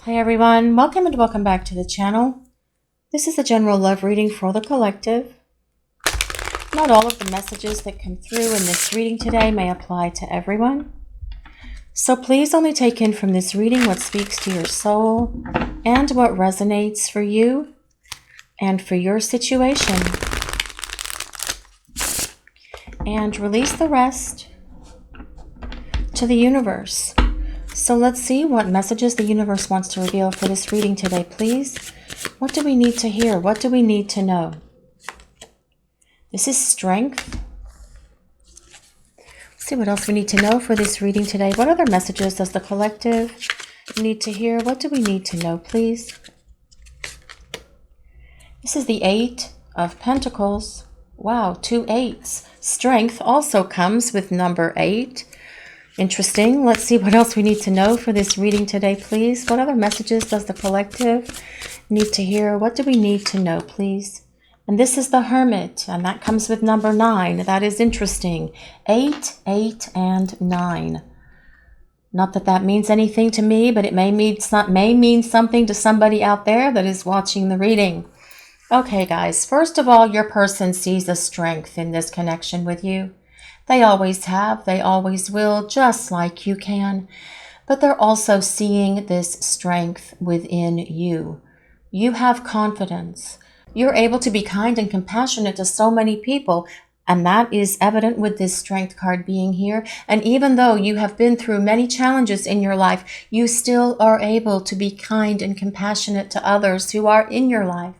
Hi everyone, welcome and welcome back to the channel. This is a general love reading for the collective. Not all of the messages that come through in this reading today may apply to everyone. So please only take in from this reading what speaks to your soul and what resonates for you and for your situation. And release the rest to the universe. So let's see what messages the universe wants to reveal for this reading today, please. What do we need to hear? What do we need to know? This is strength. Let's see what else we need to know for this reading today. What other messages does the collective need to hear? What do we need to know, please? This is the Eight of Pentacles. Wow, 2 8s. Strength also comes with number 8. Interesting. Let's see what else we need to know for this reading today, please. What other messages does the collective need to hear? What do we need to know, please? And this is the Hermit, and that comes with number 9. That is interesting. 8, 8, and 9. Not that that means anything to me, but it may mean something to somebody out there that is watching the reading. Okay, guys. First of all, your person sees a strength in this connection with you. They always have, they always will, just like you can. But they're also seeing this strength within you. You have confidence. You're able to be kind and compassionate to so many people, and that is evident with this Strength card being here. And even though you have been through many challenges in your life, you still are able to be kind and compassionate to others who are in your life.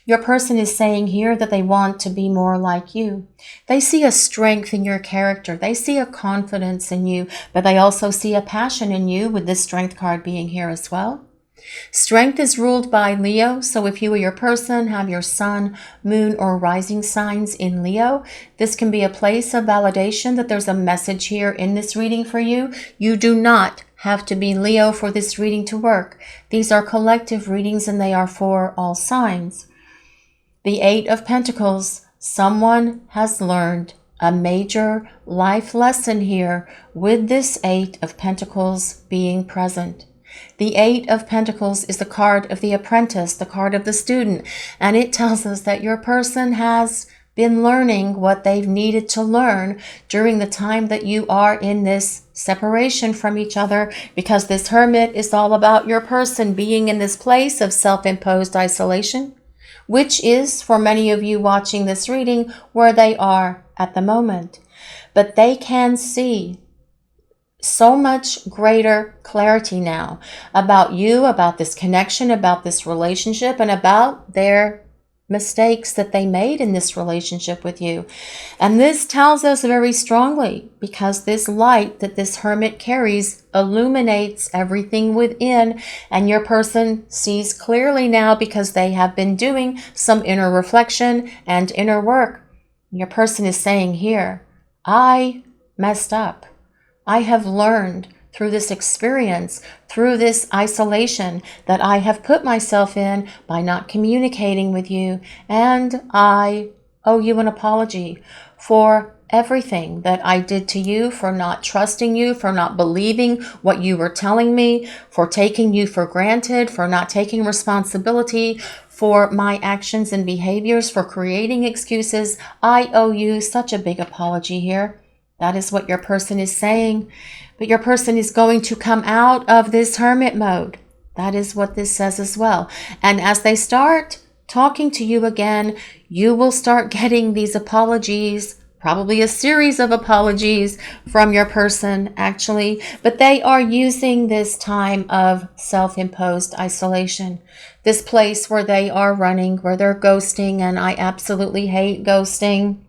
Your person is saying here that they want to be more like you. They see a strength in your character. They see a confidence in you, but they also see a passion in you with this Strength card being here as well. Strength is ruled by Leo, so if you or your person have your sun, moon, or rising signs in Leo, this can be a place of validation that there's a message here in this reading for you. You do not have to be Leo for this reading to work. These are collective readings and they are for all signs. The Eight of Pentacles, someone has learned a major life lesson here with this Eight of Pentacles being present. The Eight of Pentacles is the card of the apprentice, the card of the student, and it tells us that your person has been learning what they've needed to learn during the time that you are in this separation from each other, because this Hermit is all about your person being in this place of self-imposed isolation, which is, for many of you watching this reading, where they are at the moment. But they can see so much greater clarity now about you, about this connection, about this relationship, and about their mistakes that they made in this relationship with you. And this tells us very strongly, because this light that this Hermit carries illuminates everything within, and your person sees clearly now because they have been doing some inner reflection and inner work. Your person is saying here, I messed up. I have learned through this experience, through this isolation that I have put myself in by not communicating with you, and I owe you an apology for everything that I did to you, for not trusting you, for not believing what you were telling me, for taking you for granted, for not taking responsibility for my actions and behaviors, for creating excuses. I owe you such a big apology here. That is what your person is saying. But your person is going to come out of this Hermit mode. That is what this says as well. And as they start talking to you again, you will start getting these apologies, probably a series of apologies from your person, actually. But they are using this time of self-imposed isolation, this place where they are running, where they're ghosting, and I absolutely hate ghosting.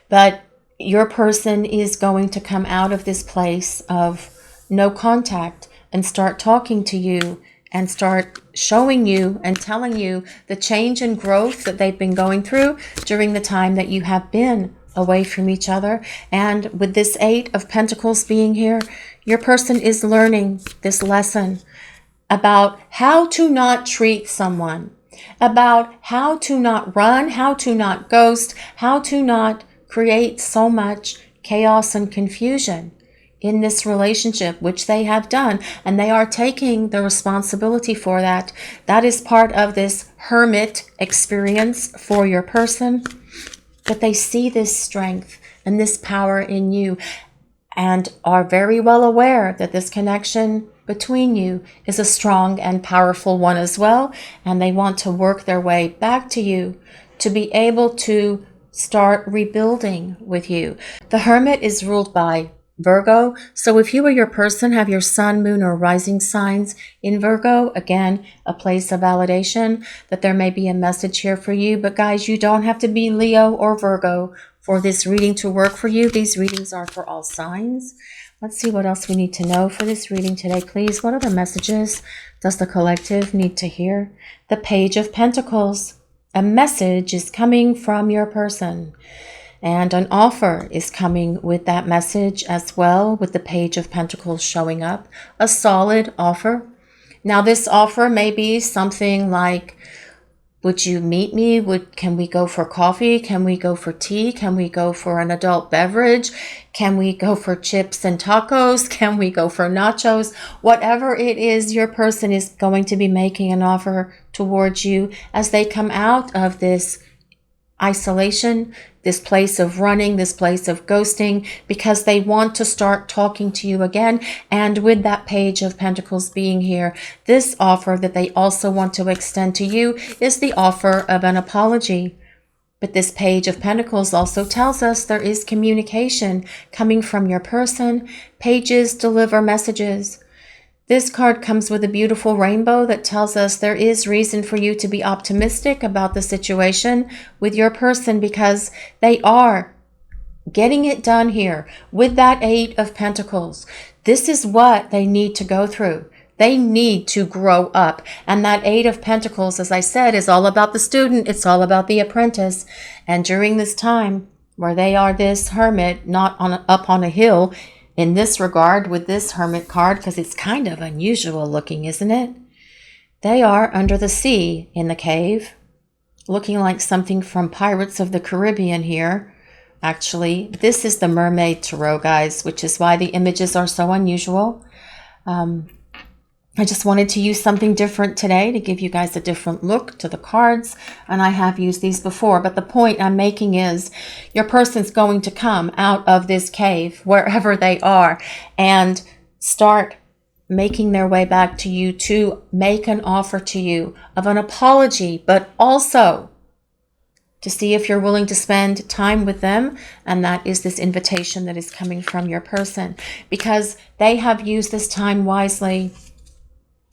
But your person is going to come out of this place of no contact and start talking to you and start showing you and telling you the change and growth that they've been going through during the time that you have been away from each other. And with this Eight of Pentacles being here, your person is learning this lesson about how to not treat someone, about how to not run, how to not ghost, how to not create so much chaos and confusion. in this relationship, which they have done, and they are taking the responsibility for that. That is part of this hermit experience for your person, that they see this strength and this power in you and are very well aware that this connection between you is a strong and powerful one as well, and they want to work their way back to you to be able to start rebuilding with you. The Hermit is ruled by Virgo, so if you or your person have your sun, moon, or rising signs in Virgo, again, a place of validation that there may be a message here for you. But guys, you don't have to be Leo or Virgo for this reading to work for you. These readings are for all signs. Let's see what else we need to know for this reading today, please. What other messages does the collective need to hear? The Page of Pentacles. A message is coming from your person, and an offer is coming with that message as well, with the Page of Pentacles showing up. A solid offer. Now, this offer may be something like, would you meet me? Can we go for coffee? Can we go for tea? Can we go for an adult beverage? Can we go for chips and tacos? Can we go for nachos? Whatever it is, your person is going to be making an offer towards you as they come out of this isolation, this place of running, this place of ghosting, because they want to start talking to you again. And with that Page of Pentacles being here, this offer that they also want to extend to you is the offer of an apology. But this Page of Pentacles also tells us there is communication coming from your person. Pages deliver messages. This card comes with a beautiful rainbow that tells us there is reason for you to be optimistic about the situation with your person, because they are getting it done here with that Eight of Pentacles. This is what they need to go through. They need to grow up. And that Eight of Pentacles, as I said, is all about the student. It's all about the apprentice. And during this time where they are this hermit, not up on a hill, in this regard with this Hermit card, because it's kind of unusual looking, isn't it? They are under the sea in the cave, looking like something from Pirates of the Caribbean here. Actually, this is the Mermaid Tarot, guys, which is why the images are so unusual. I just wanted to use something different today to give you guys a different look to the cards, and I have used these before, but the point I'm making is your person's going to come out of this cave, wherever they are, and start making their way back to you to make an offer to you of an apology, but also to see if you're willing to spend time with them. And that is this invitation that is coming from your person, because they have used this time wisely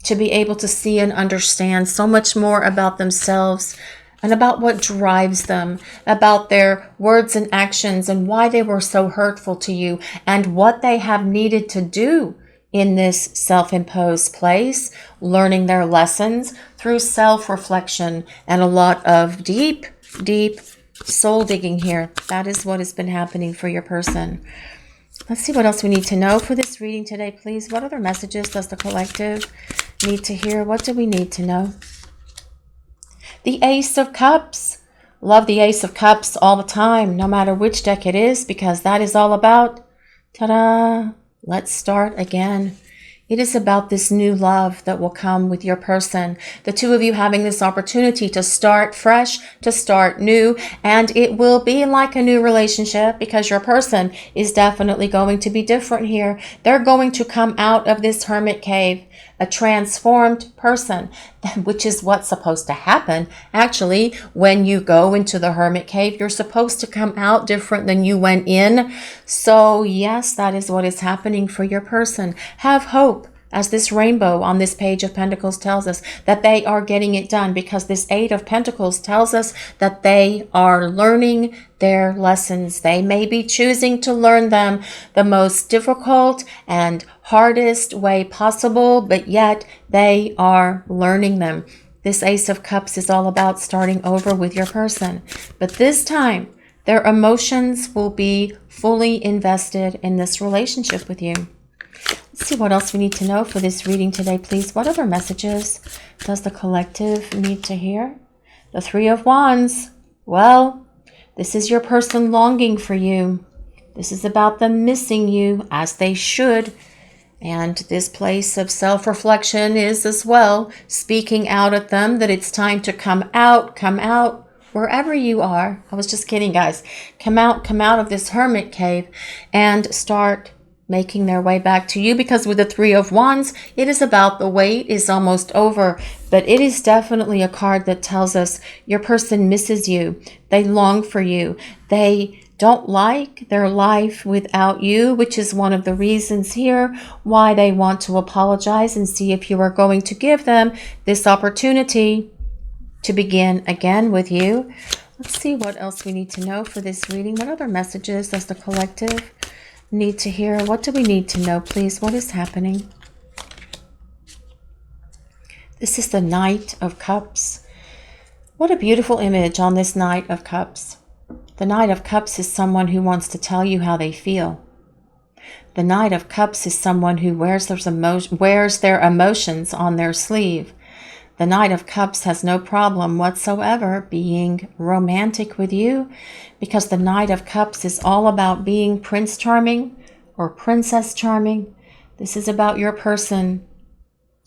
to be able to see and understand so much more about themselves and about what drives them, about their words and actions and why they were so hurtful to you and what they have needed to do in this self-imposed place, learning their lessons through self-reflection and a lot of deep, deep soul digging here. That is what has been happening for your person. Let's see what else we need to know for this reading today, please. What other messages does the collective need to hear? What do we need to know? The Ace of Cups. Love the Ace of Cups all the time, no matter which deck it is, because that is all about, ta-da, let's start again. It is about this new love that will come with your person. The two of you having this opportunity to start fresh, to start new, and it will be like a new relationship because your person is definitely going to be different here. They're going to come out of this hermit cave a transformed person, which is what's supposed to happen. Actually, when you go into the hermit cave, you're supposed to come out different than you went in. So yes, that is what is happening for your person. Have hope, as this rainbow on this Page of Pentacles tells us, that they are getting it done, because this Eight of Pentacles tells us that they are learning their lessons. They may be choosing to learn them the most difficult and hardest way possible, but yet they are learning them. This Ace of Cups is all about starting over with your person, but this time their emotions will be fully invested in this relationship with you. Let's see what else we need to know for this reading today, please. What other messages does the collective need to hear? The Three of Wands. Well, this is your person longing for you. This is about them missing you, as they should. And this place of self-reflection is as well speaking out at them that it's time to come out, wherever you are. I was just kidding, guys. Come out of this hermit cave and start making their way back to you, because with the Three of Wands, it is about the wait is almost over. But it is definitely a card that tells us your person misses you. They long for you. They don't like their life without you, which is one of the reasons here why they want to apologize and see if you are going to give them this opportunity to begin again with you. Let's see what else we need to know for this reading. What other messages does the collective need to hear? What do we need to know, please? What is happening? This is the Knight of Cups. What a beautiful image on this Knight of Cups. The Knight of Cups is someone who wants to tell you how they feel. The Knight of Cups is someone who wears their emotions on their sleeve. The Knight of Cups has no problem whatsoever being romantic with you, because the Knight of Cups is all about being Prince Charming or Princess Charming. This is about your person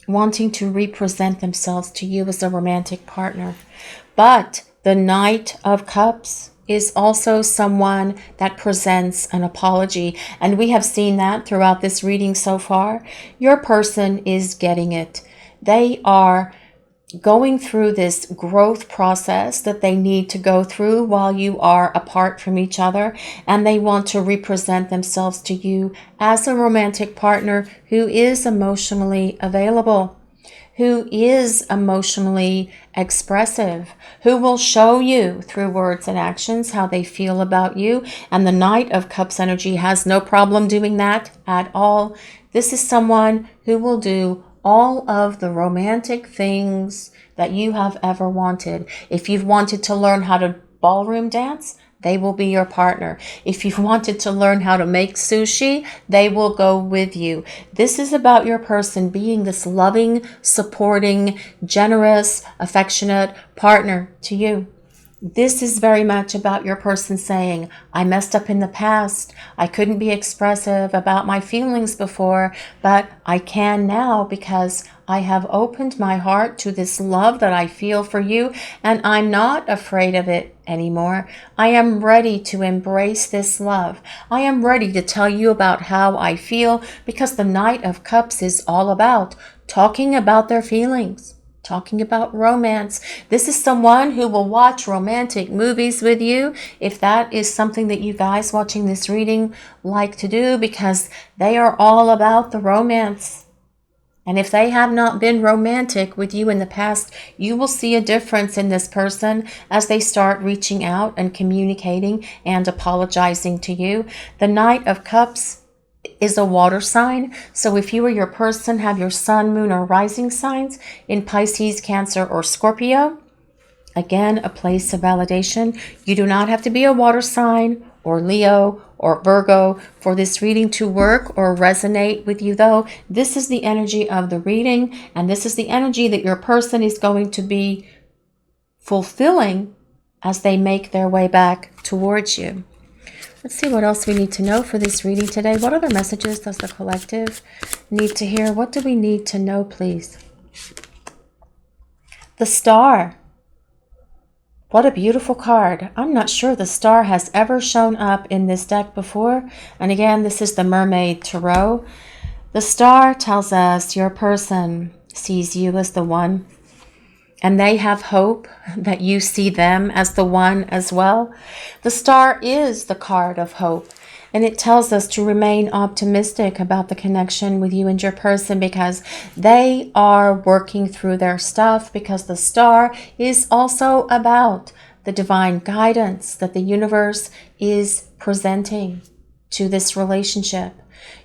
wanting to represent themselves to you as a romantic partner. But the Knight of Cups is also someone that presents an apology. And we have seen that throughout this reading so far. Your person is getting it. They are going through this growth process that they need to go through while you are apart from each other. And they want to represent themselves to you as a romantic partner who is emotionally available, who is emotionally expressive, who will show you through words and actions how they feel about you. And the Knight of Cups energy has no problem doing that at all. This is someone who will do all of the romantic things that you have ever wanted. If you've wanted to learn how to ballroom dance, they will be your partner. If you've wanted to learn how to make sushi, they will go with you. This is about your person being this loving, supporting, generous, affectionate partner to you. This is very much about your person saying, I messed up in the past. I couldn't be expressive about my feelings before, but I can now because I have opened my heart to this love that I feel for you, and I'm not afraid of it anymore. I am ready to embrace this love. I am ready to tell you about how I feel, because the Knight of Cups is all about talking about their feelings, talking about romance. This is someone who will watch romantic movies with you, if that is something that you guys watching this reading like to do, because they are all about the romance. And if they have not been romantic with you in the past, you will see a difference in this person as they start reaching out and communicating and apologizing to you. The Knight of Cups is a water sign. So if you or your person have your sun, moon, or rising signs in Pisces, Cancer, or Scorpio, again, a place of validation. You do not have to be a water sign or Leo or Virgo for this reading to work or resonate with you, though. This is the energy of the reading, and this is the energy that your person is going to be fulfilling as they make their way back towards you. Let's see what else we need to know for this reading today. What other messages does the collective need to hear? What do we need to know, please? The Star. What a beautiful card. I'm not sure the Star has ever shown up in this deck before. And again, this is the Mermaid Tarot. The Star tells us your person sees you as the one, and they have hope that you see them as the one as well. The Star is the card of hope, and it tells us to remain optimistic about the connection with you and your person, because they are working through their stuff, because the Star is also about the divine guidance that the universe is presenting to this relationship.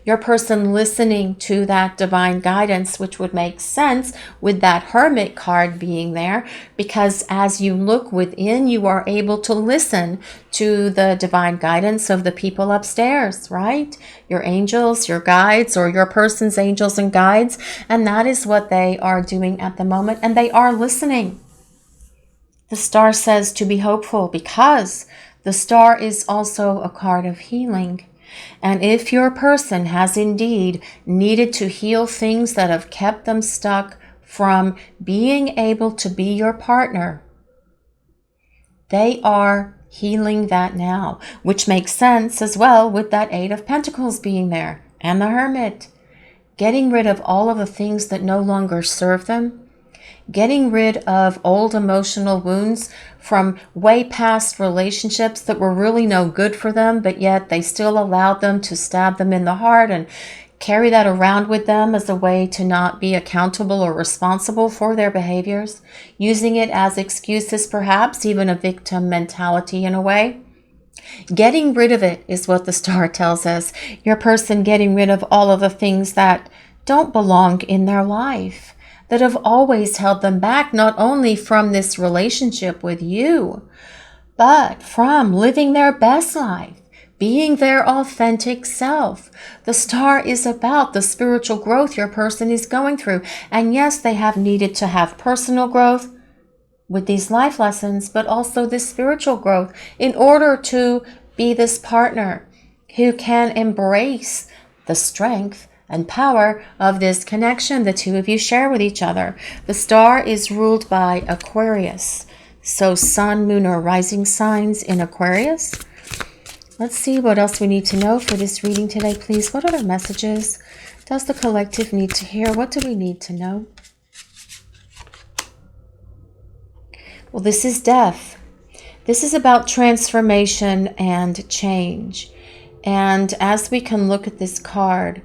Your person listening to that divine guidance, which would make sense with that Hermit card being there, because as you look within, you are able to listen to the divine guidance of the people upstairs, right? Your angels, your guides, or your person's angels and guides. And that is what they are doing at the moment, and they are listening. The Star says to be hopeful, because the Star is also a card of healing. And if your person has indeed needed to heal things that have kept them stuck from being able to be your partner, they are healing that now, which makes sense as well with that Eight of Pentacles being there and the Hermit. Getting rid of all of the things that no longer serve them. Getting rid of old emotional wounds from way past relationships that were really no good for them, but yet they still allowed them to stab them in the heart and carry that around with them as a way to not be accountable or responsible for their behaviors, using it as excuses, perhaps even a victim mentality in a way. Getting rid of it is what the star tells us. Your person getting rid of all of the things that don't belong in their life, that have always held them back, not only from this relationship with you, but from living their best life, being their authentic self. The star is about the spiritual growth your person is going through. And yes, they have needed to have personal growth with these life lessons, but also this spiritual growth in order to be this partner who can embrace the strength and power of this connection the two of you share with each other. The star is ruled by Aquarius. So sun, moon, or rising signs in Aquarius. Let's see what else we need to know for this reading today, please. What other messages does the collective need to hear? What do we need to know? Well, this is death. This is about transformation and change. And as we can look at this card,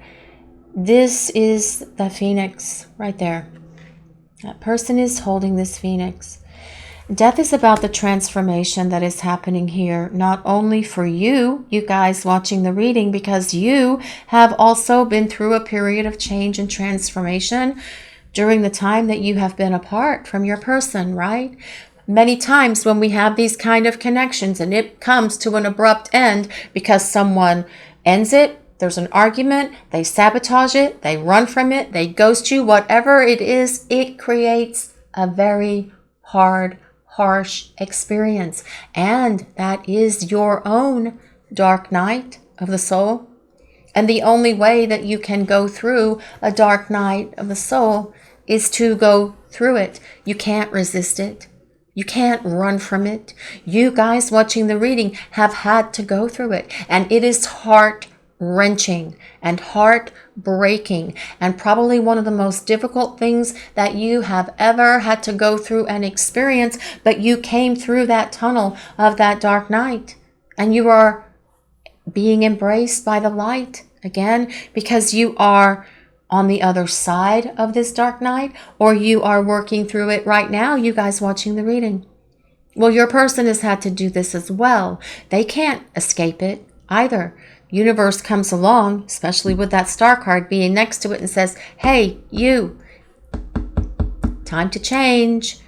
this is the Phoenix right there. That person is holding this Phoenix. Death is about the transformation that is happening here, not only for you guys watching the reading, because you have also been through a period of change and transformation during the time that you have been apart from your person, right? Many times when we have these kind of connections and it comes to an abrupt end because someone ends it, there's an argument, they sabotage it, they run from it, they ghost you, whatever it is, it creates a very hard, harsh experience. And that is your own dark night of the soul. And the only way that you can go through a dark night of the soul is to go through it. You can't resist it. You can't run from it. You guys watching the reading have had to go through it. And it is heart-wrenching and heart-breaking, and probably one of the most difficult things that you have ever had to go through and experience. But you came through that tunnel of that dark night, and you are being embraced by the light again, because you are on the other side of this dark night, or you are working through it right now, you guys watching the reading. Well, your person has had to do this as well. They can't escape it either. Universe comes along, especially with that star card being next to it, and says, hey, you, time to change.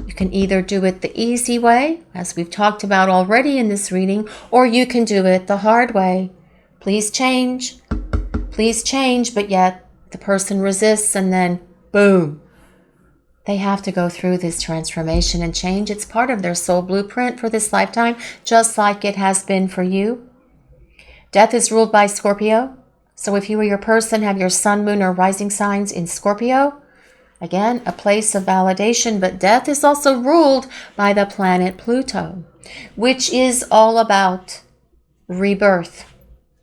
You can either do it the easy way, as we've talked about already in this reading, or you can do it the hard way. Please change, but yet the person resists, and then boom, they have to go through this transformation and change. It's part of their soul blueprint for this lifetime, just like it has been for you. Death is ruled by Scorpio. So if you or your person have your sun, moon, or rising signs in Scorpio, again, a place of validation. But death is also ruled by the planet Pluto, which is all about rebirth.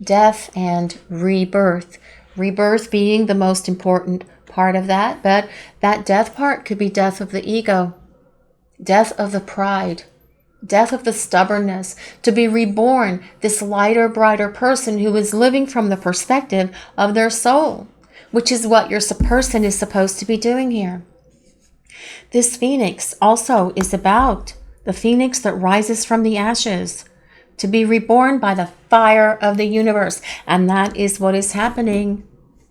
Death and rebirth. Rebirth being the most important part of that. But that death part could be death of the ego, death of the pride, death of the stubbornness, to be reborn, this lighter, brighter person who is living from the perspective of their soul, which is what your person is supposed to be doing here. This Phoenix also is about the Phoenix that rises from the ashes, to be reborn by the fire of the universe. And that is what is happening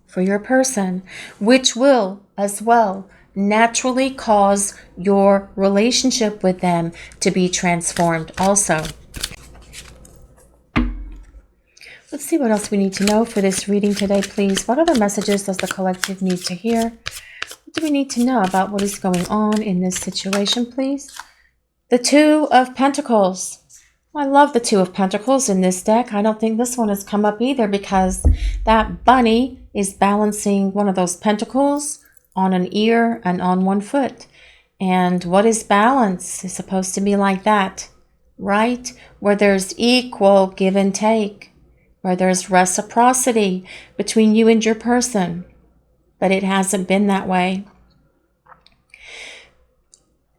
for your person, which will as well naturally cause your relationship with them to be transformed also. Let's see what else we need to know for this reading today, please. What other messages does the collective need to hear? What do we need to know about what is going on in this situation, please? The Two of Pentacles. I love the Two of Pentacles in this deck. I don't think this one has come up either because that bunny is balancing one of those pentacles on an ear and on one foot. And what is balance? It's supposed to be like that, right? Where there's equal give and take, where there's reciprocity between you and your person. But it hasn't been that way.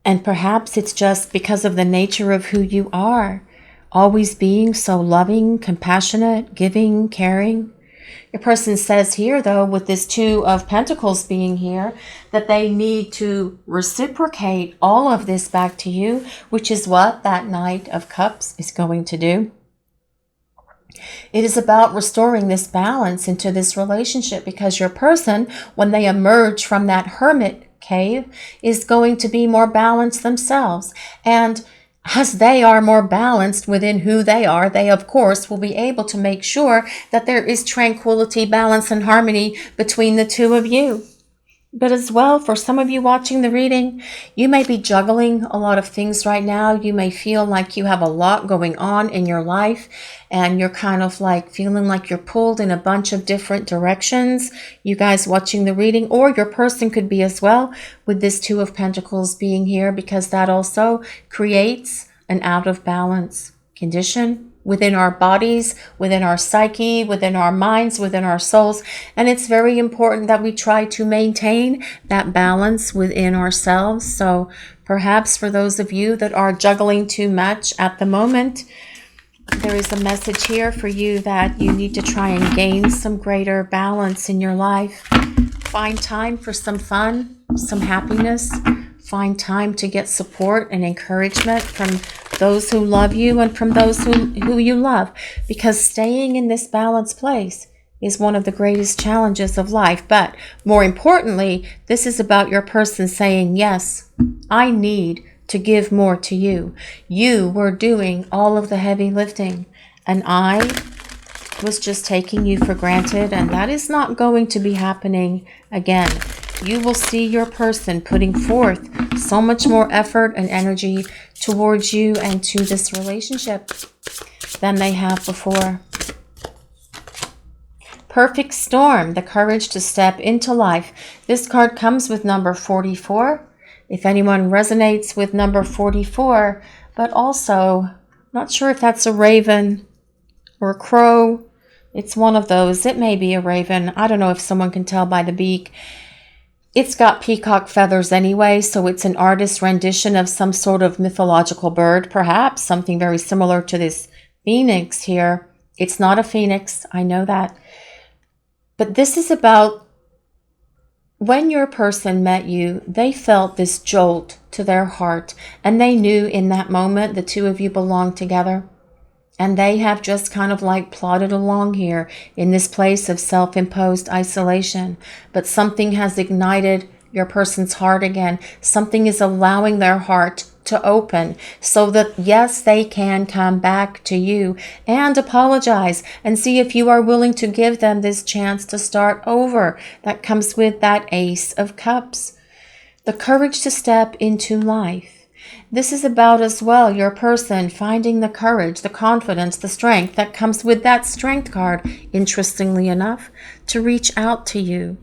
And perhaps it's just because of the nature of who you are, always being so loving, compassionate, giving, caring. Your person says here, though, with this Two of Pentacles being here, that they need to reciprocate all of this back to you, which is what that Knight of Cups is going to do. It is about restoring this balance into this relationship because your person, when they emerge from that hermit cave, is going to be more balanced themselves. And as they are more balanced within who they are, they, of course, will be able to make sure that there is tranquility, balance, and harmony between the two of you. But as well, for some of you watching the reading, you may be juggling a lot of things right now. You may feel like you have a lot going on in your life and you're kind of like feeling like you're pulled in a bunch of different directions. You guys watching the reading, or your person could be as well, with this Two of Pentacles being here, because that also creates an out of balance condition within our bodies, within our psyche, within our minds, within our souls. And it's very important that we try to maintain that balance within ourselves. So perhaps for those of you that are juggling too much at the moment, there is a message here for you that you need to try and gain some greater balance in your life. Find time for some fun, some happiness. Find time to get support and encouragement from those who love you and from those who you love, because staying in this balanced place is one of the greatest challenges of life. But more importantly, this is about your person saying, yes, I need to give more to you. You were doing all of the heavy lifting and I was just taking you for granted, and that is not going to be happening again. You will see your person putting forth so much more effort and energy towards you and to this relationship than they have before. Perfect Storm, the courage to step into life. This card comes with number 44. If anyone resonates with number 44, but also not sure if that's a raven or a crow. It's one of those. It may be a raven. I don't know if someone can tell by the beak. It's got peacock feathers anyway, so it's an artist's rendition of some sort of mythological bird, perhaps something very similar to this phoenix here. It's not a phoenix, I know that. But this is about when your person met you, they felt this jolt to their heart, and they knew in that moment the two of you belonged together. And they have just kind of like plodded along here in this place of self-imposed isolation. But something has ignited your person's heart again. Something is allowing their heart to open so that, yes, they can come back to you and apologize and see if you are willing to give them this chance to start over. That comes with that Ace of Cups. The courage to step into life. This is about as well your person finding the courage, the confidence, the strength that comes with that Strength card, interestingly enough, to reach out to you,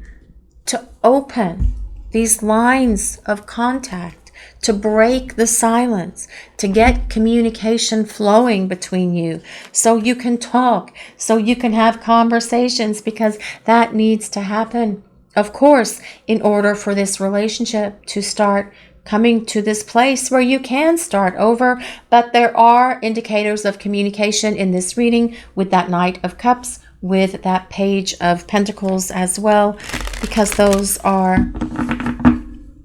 to open these lines of contact, to break the silence, to get communication flowing between you so you can talk, so you can have conversations, because that needs to happen, of course, in order for this relationship to start coming to this place where you can start over. But there are indicators of communication in this reading with that Knight of Cups, with that Page of Pentacles as well, because those are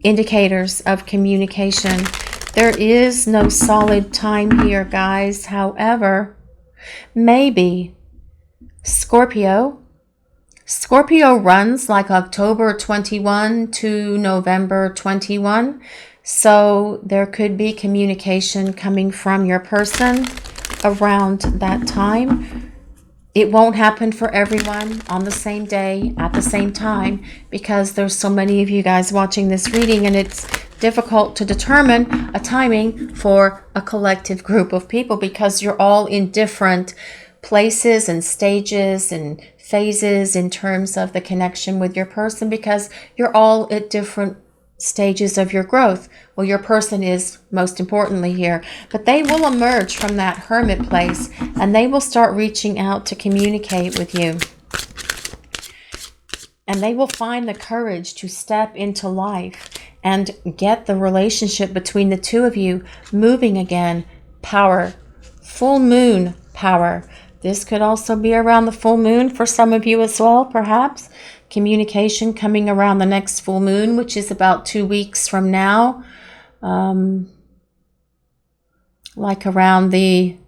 indicators of communication. There is no solid time here, guys. However, maybe Scorpio runs like October 21 to November 21. So there could be communication coming from your person around that time. It won't happen for everyone on the same day at the same time, because there's so many of you guys watching this reading, and it's difficult to determine a timing for a collective group of people because you're all in different places and stages and phases in terms of the connection with your person, because you're all at different stages of your growth. Well, your person is most importantly here, but they will emerge from that hermit place and they will start reaching out to communicate with you. And they will find the courage to step into life and get the relationship between the two of you moving again. Power, full moon power. This could also be around the full moon for some of you as well, perhaps. Communication coming around the next full moon, which is about 2 weeks from now. Like around the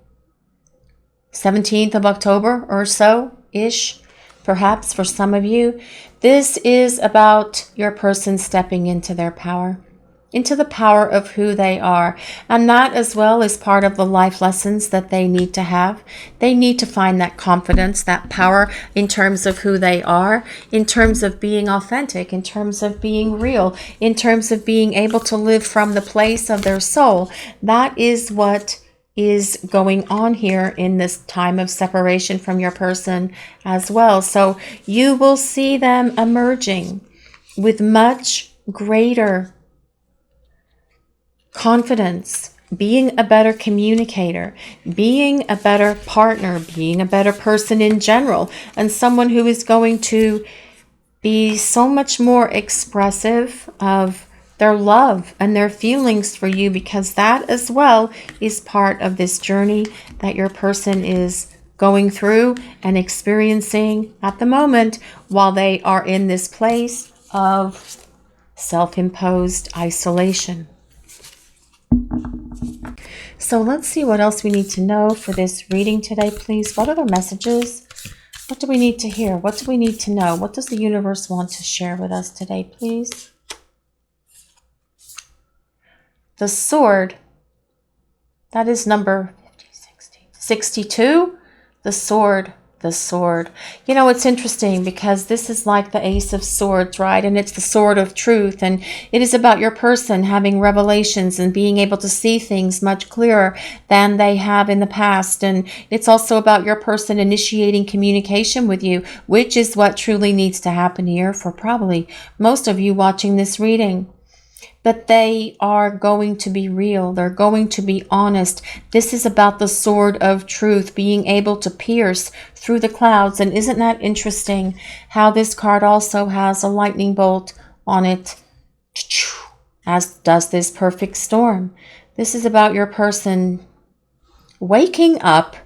17th of October or so-ish, perhaps for some of you. This is about your person stepping into their power, into the power of who they are. And that as well is part of the life lessons that they need to have. They need to find that confidence, that power in terms of who they are, in terms of being authentic, in terms of being real, in terms of being able to live from the place of their soul. That is what is going on here in this time of separation from your person as well. So you will see them emerging with much greater confidence, being a better communicator, being a better partner, being a better person in general, and someone who is going to be so much more expressive of their love and their feelings for you, because that as well is part of this journey that your person is going through and experiencing at the moment while they are in this place of self-imposed isolation. So let's see what else we need to know for this reading today, please. What are the messages? What do we need to hear? What do we need to know? What does the universe want to share with us today, please? The sword, that is number 50, 60, 62. The sword. You know, it's interesting because this is like the Ace of Swords, right? And it's the sword of truth. And it is about your person having revelations and being able to see things much clearer than they have in the past. And it's also about your person initiating communication with you, which is what truly needs to happen here for probably most of you watching this reading. But they are going to be real. They're going to be honest. This is about the sword of truth, being able to pierce through the clouds. And isn't that interesting how this card also has a lightning bolt on it, as does this perfect storm. This is about your person waking up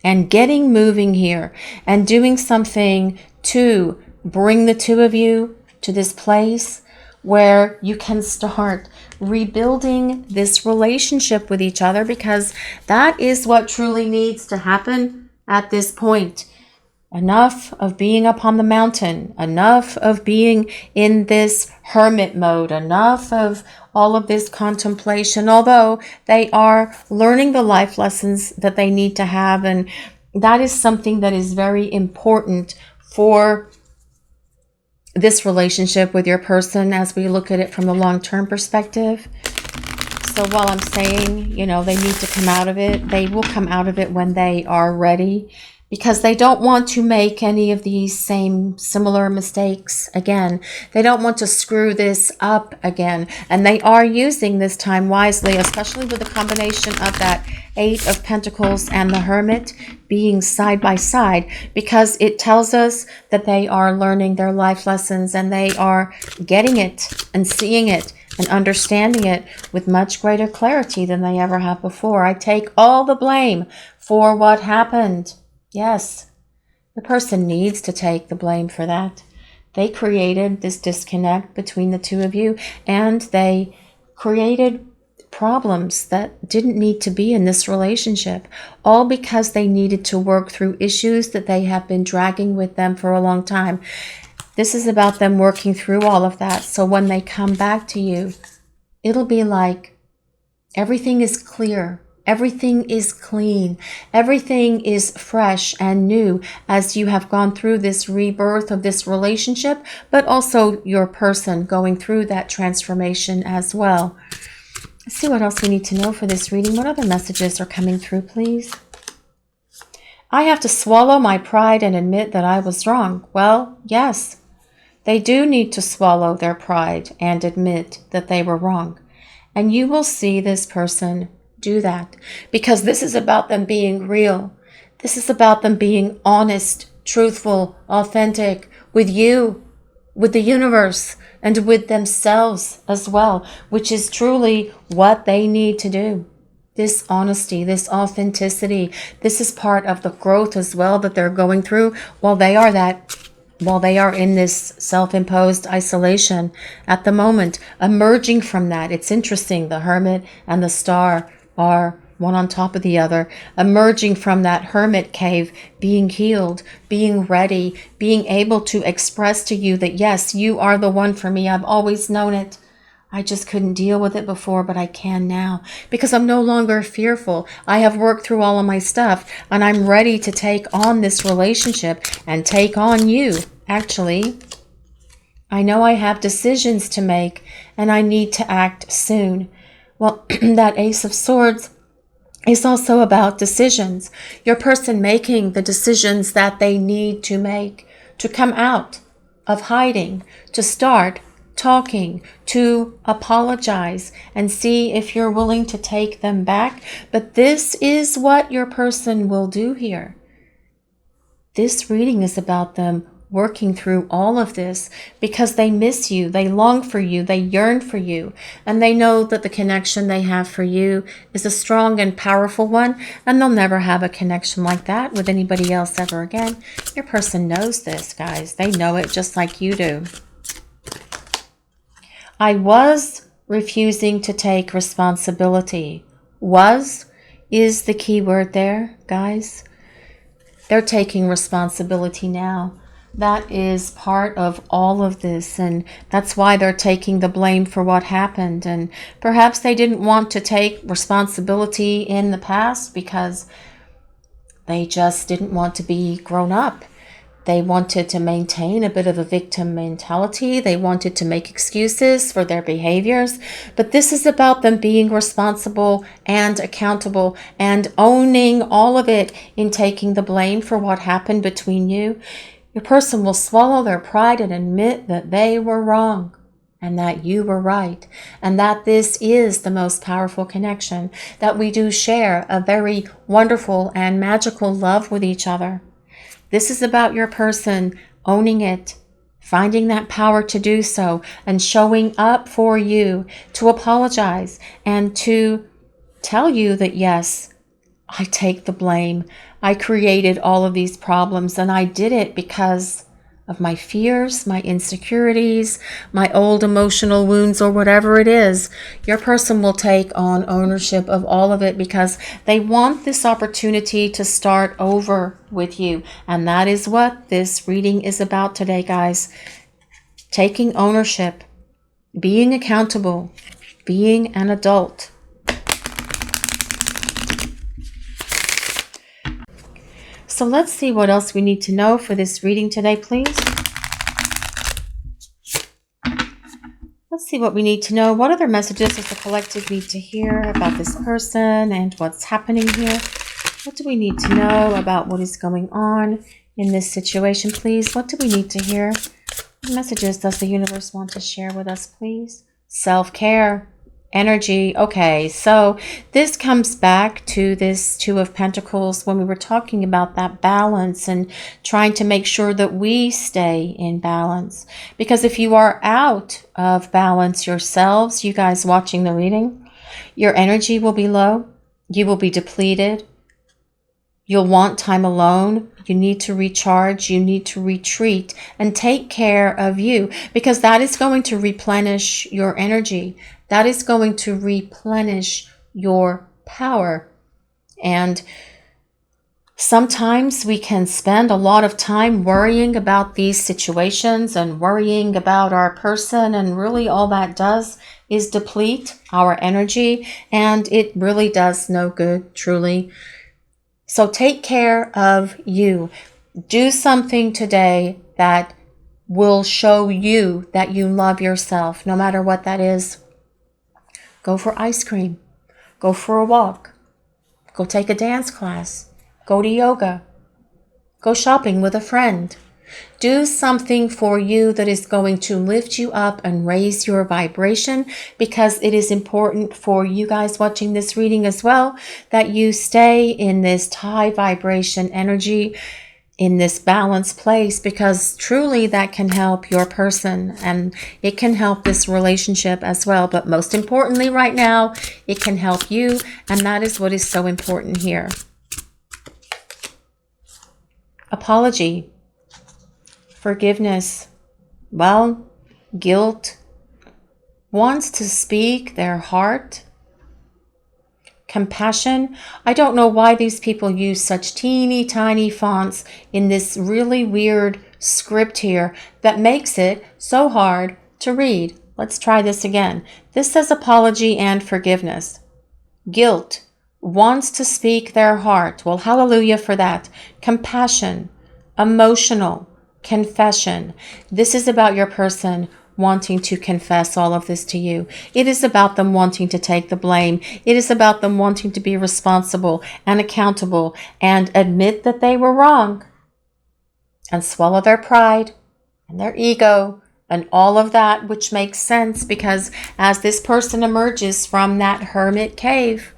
and getting moving here and doing something to bring the two of you to this place where you can start rebuilding this relationship with each other, because that is what truly needs to happen at this point. Enough of being up on the mountain, enough of being in this hermit mode, enough of all of this contemplation, although they are learning the life lessons that they need to have. And that is something that is very important for this relationship with your person as we look at it from the long-term perspective. So while I'm saying, you know, they need to come out of it, they will come out of it when they are ready, because they don't want to make any of these similar mistakes again. They don't want to screw this up again. And they are using this time wisely, especially with the combination of that Eight of Pentacles and the Hermit being side by side, because it tells us that they are learning their life lessons and they are getting it and seeing it and understanding it with much greater clarity than they ever have before. I take all the blame for what happened. Yes, the person needs to take the blame for that. They created this disconnect between the two of you, and they created problems that didn't need to be in this relationship, all because they needed to work through issues that they have been dragging with them for a long time. This is about them working through all of that. So when they come back to you, it'll be like everything is clear. Everything is clean. Everything is fresh and new as you have gone through this rebirth of this relationship, but also your person going through that transformation as well. Let's see what else we need to know for this reading. What other messages are coming through, please? I have to swallow my pride and admit that I was wrong. Well, yes, they do need to swallow their pride and admit that they were wrong. And you will see this person do that, because this is about them being real. This is about them being honest, truthful, authentic with you, with the universe, and with themselves as well, which is truly what they need to do. This honesty, this authenticity, this is part of the growth as well that they're going through while they are in this self-imposed isolation at the moment, emerging from that. It's interesting, the Hermit and the Star are one on top of the other, emerging from that hermit cave, being healed, being ready, being able to express to you that, yes, you are the one for me. I've always known it. I just couldn't deal with it before, but I can now because I'm no longer fearful. I have worked through all of my stuff and I'm ready to take on this relationship and take on you. Actually, I know I have decisions to make and I need to act soon. Well, that Ace of Swords is also about decisions. Your person making the decisions that they need to make to come out of hiding, to start talking, to apologize and see if you're willing to take them back. But this is what your person will do here. This reading is about them working through all of this because they miss you, they long for you, they yearn for you, and they know that the connection they have for you is a strong and powerful one, and they'll never have a connection like that with anybody else ever again. Your person knows this, guys. They know it just like you do. I was refusing to take responsibility. Was is the key word there, guys. They're taking responsibility now. That is part of all of this, and that's why they're taking the blame for what happened. And perhaps they didn't want to take responsibility in the past because they just didn't want to be grown up. They wanted to maintain a bit of a victim mentality. They wanted to make excuses for their behaviors. But this is about them being responsible and accountable and owning all of it in taking the blame for what happened between you. Your person will swallow their pride and admit that they were wrong and that you were right, and that this is the most powerful connection, that we do share a very wonderful and magical love with each other. This is about your person owning it, finding that power to do so, and showing up for you, to apologize and to tell you that, yes, I take the blame. I created all of these problems and I did it because of my fears, my insecurities, my old emotional wounds, or whatever it is. Your person will take on ownership of all of it because they want this opportunity to start over with you. And that is what this reading is about today, guys. Taking ownership, being accountable, being an adult. So let's see what else we need to know for this reading today, please. Let's see what we need to know. What other messages does the collective need to hear about this person and what's happening here? What do we need to know about what is going on in this situation, please? What do we need to hear? What messages does the universe want to share with us, please? Self-care. Energy. Okay, so this comes back to this Two of Pentacles when we were talking about that balance and trying to make sure that we stay in balance. Because if you are out of balance yourselves, you guys watching the reading, your energy will be low. You will be depleted. You'll want time alone. You need to recharge. You need to retreat and take care of you because that is going to replenish your energy. That is going to replenish your power. And Sometimes we can spend a lot of time worrying about these situations and worrying about our person, and really all that does is deplete our energy, and it really does no good, truly. So take care of you. Do something today that will show you that you love yourself, no matter what that is. Go for ice cream. Go for a walk. Go take a dance class. Go to yoga. Go shopping with a friend. Do something for you that is going to lift you up and raise your vibration, because it is important for you guys watching this reading as well that you stay in this high vibration energy, in this balanced place, because truly that can help your person and it can help this relationship as well. But most importantly right now, it can help you, and that is what is so important here. Apology, forgiveness, well, guilt, wants to speak their heart, compassion. I don't know why these people use such teeny tiny fonts in this really weird script here that makes it so hard to read. Let's try this again. This says apology and forgiveness. Guilt, wants to speak their heart. Well, hallelujah for that. Compassion, emotional, confession. This is about your person wanting to confess all of this to you. It is about them wanting to take the blame. It is about them wanting to be responsible and accountable and admit that they were wrong and swallow their pride and their ego and all of that, which makes sense because as this person emerges from that hermit cave,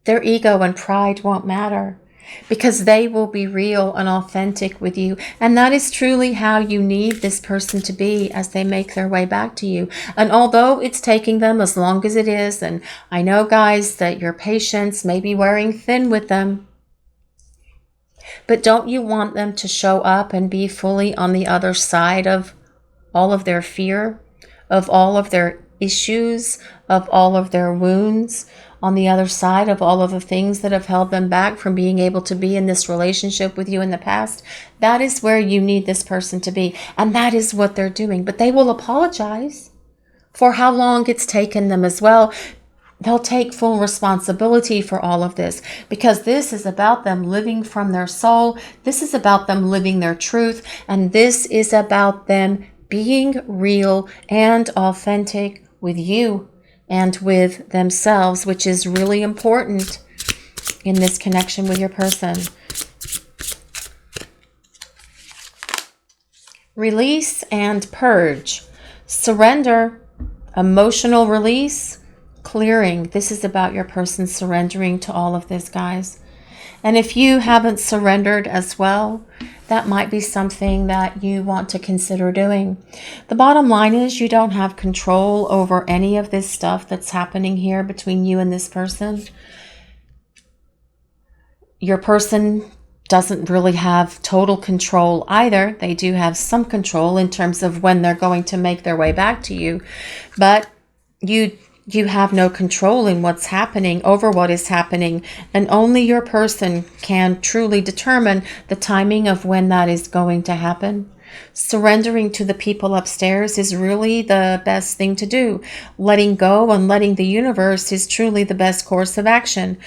their ego and pride won't matter because they will be real and authentic with you. And that is truly how you need this person to be as they make their way back to you. And although it's taking them as long as it is, and I know, guys, that your patience may be wearing thin with them, but don't you want them to show up and be fully on the other side of all of their fear, of all of their issues, of all of their wounds, on the other side of all of the things that have held them back from being able to be in this relationship with you in the past? That is where you need this person to be. And that is what they're doing. But they will apologize for how long it's taken them as well. They'll take full responsibility for all of this because this is about them living from their soul. This is about them living their truth. And this is about them being real and authentic with you and with themselves, which is really important in this connection with your person. Release and purge. Surrender, emotional release, clearing. This is about your person surrendering to all of this, guys. And if you haven't surrendered as well, that might be something that you want to consider doing. The bottom line is you don't have control over any of this stuff that's happening here between you and this person. Your person doesn't really have total control either. They do have some control in terms of when they're going to make their way back to you. But you have no control in what's happening, over what is happening, and only your person can truly determine the timing of when that is going to happen. Surrendering to the people upstairs is really the best thing to do. Letting go and letting the universe is truly the best course of action.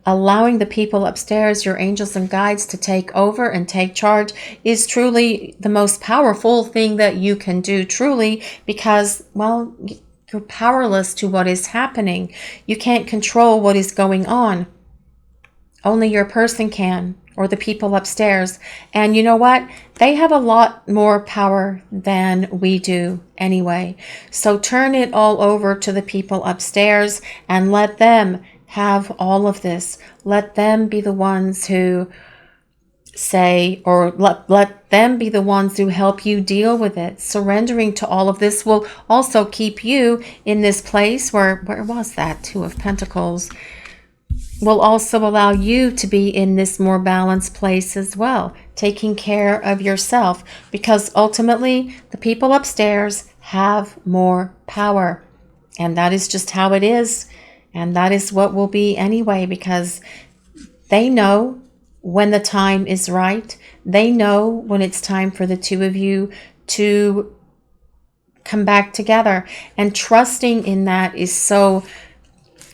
Allowing the people upstairs, your angels and guides, to take over and take charge is truly the most powerful thing that you can do, truly, because, well, you're powerless to what is happening. You can't control what is going on. Only your person can, or the people upstairs. And you know what? They have a lot more power than we do anyway. So turn it all over to the people upstairs and let them have all of this. Let them be the ones who say, or let them be the ones who help you deal with it. Surrendering to all of this will also keep you in this place where was that? Two of Pentacles. Will also allow you to be in this more balanced place as well, taking care of yourself, because ultimately the people upstairs have more power, and that is just how it is, and that is what will be anyway, because they know when the time is right. They know when it's time for the two of you to come back together. And trusting in that is so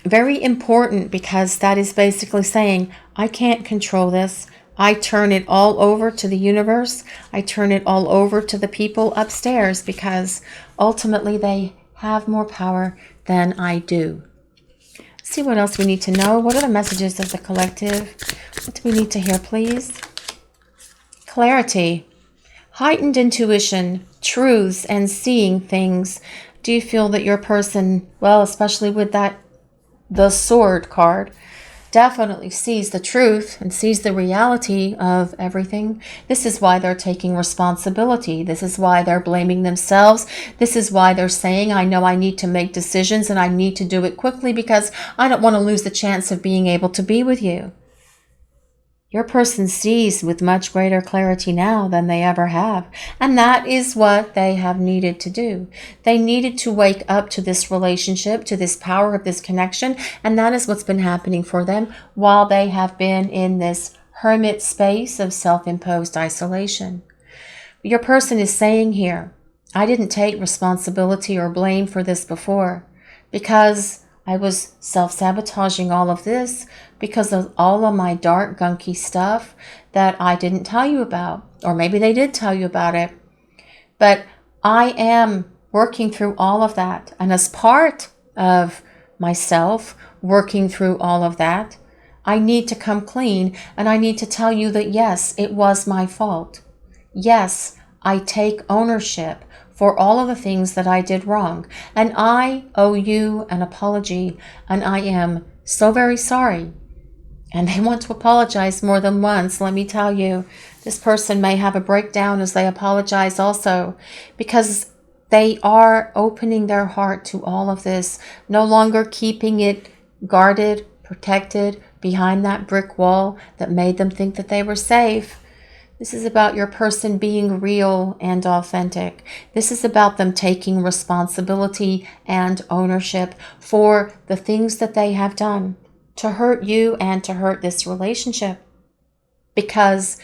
very important, because that is basically saying, I can't control this. I turn it all over to the universe. I turn it all over to the people upstairs, because ultimately they have more power than I do. Let's see what else we need to know. What are the messages of the collective? What do we need to hear, please? Clarity, heightened intuition, truths, and seeing things. Do you feel that your person, well, especially with the sword card, definitely sees the truth and sees the reality of everything? This is why they're taking responsibility. This is why they're blaming themselves. This is why they're saying, I know I need to make decisions and I need to do it quickly because I don't want to lose the chance of being able to be with you. Your person sees with much greater clarity now than they ever have. And that is what they have needed to do. They needed to wake up to this relationship, to this power of this connection. And that is what's been happening for them while they have been in this hermit space of self-imposed isolation. Your person is saying here, I didn't take responsibility or blame for this before because I was self-sabotaging all of this because of all of my dark, gunky stuff that I didn't tell you about. Or maybe they did tell you about it. But I am working through all of that. And as part of myself working through all of that, I need to come clean and I need to tell you that yes, it was my fault. Yes, I take ownership for all of the things that I did wrong. And I owe you an apology, and I am so very sorry. And they want to apologize more than once. Let me tell you, this person may have a breakdown as they apologize also, because they are opening their heart to all of this, no longer keeping it guarded, protected behind that brick wall that made them think that they were safe. This is about your person being real and authentic. This is about them taking responsibility and ownership for the things that they have done to hurt you and to hurt this relationship. Because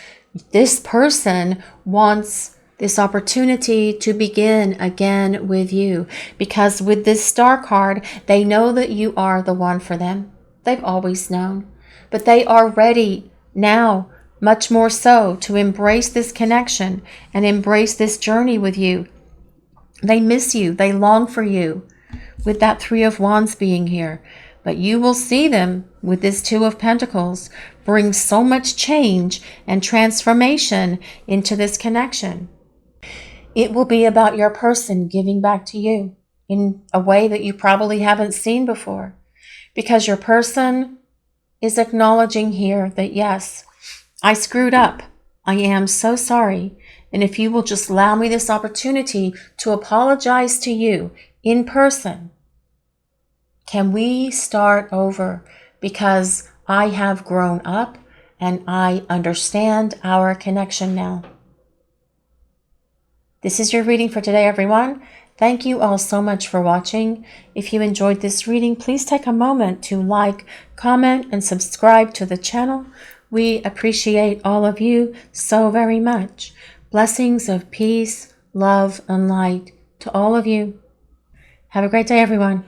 this person wants this opportunity to begin again with you. Because with this star card, they know that you are the one for them. They've always known. But they are ready now, much more so, to embrace this connection and embrace this journey with you. They miss you. They long for you, with that Three of Wands being here. But you will see them with this Two of Pentacles bring so much change and transformation into this connection. It will be about your person giving back to you in a way that you probably haven't seen before. Because your person is acknowledging here that yes, I screwed up. I am so sorry. And if you will just allow me this opportunity to apologize to you in person, can we start over? Because I have grown up and I understand our connection now. This is your reading for today, everyone. Thank you all so much for watching. If you enjoyed this reading, please take a moment to like, comment, and subscribe to the channel. We appreciate all of you so very much. Blessings of peace, love, and light to all of you. Have a great day, everyone.